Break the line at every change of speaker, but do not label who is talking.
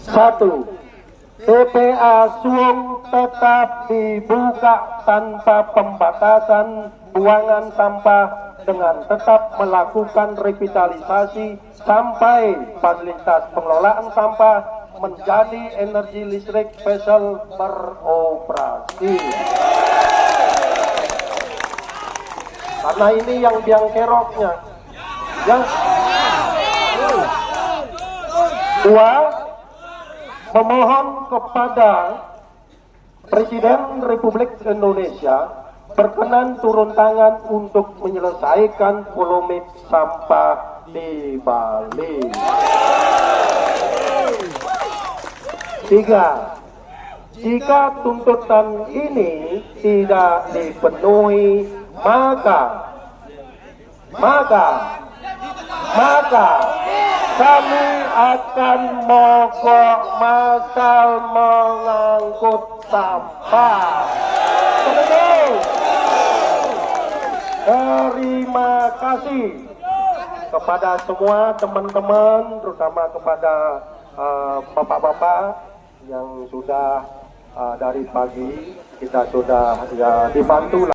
Satu, TPA Suwung tetap dibuka tanpa pembatasan buangan sampah dengan tetap melakukan revitalisasi sampai fasilitas pengelolaan sampah menjadi energi listrik special beroperasi. Karena ini yang biang keroknya. Yang dua, memohon kepada Presiden Republik Indonesia berkenan turun tangan untuk menyelesaikan polemik sampah di Bali. Tiga, jika tuntutan ini tidak dipenuhi, maka kami akan mogok massal mengangkut sampah. Terima kasih kepada semua teman-teman, terutama kepada bapak-bapak yang sudah dari pagi kita sudah dibantu